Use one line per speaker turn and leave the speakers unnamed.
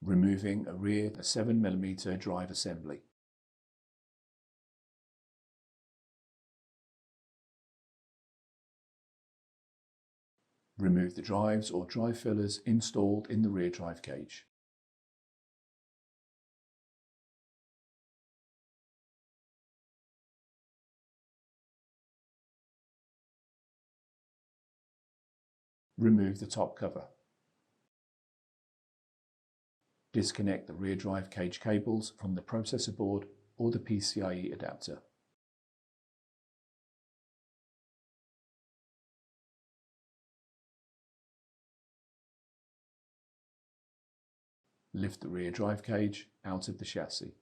Removing a rear 7mm drive assembly. Remove the drives or drive fillers installed in the rear drive cage. Remove the top cover. Disconnect the rear drive cage cables from the processor board or the PCIe adapter. Lift the rear drive cage out of the chassis.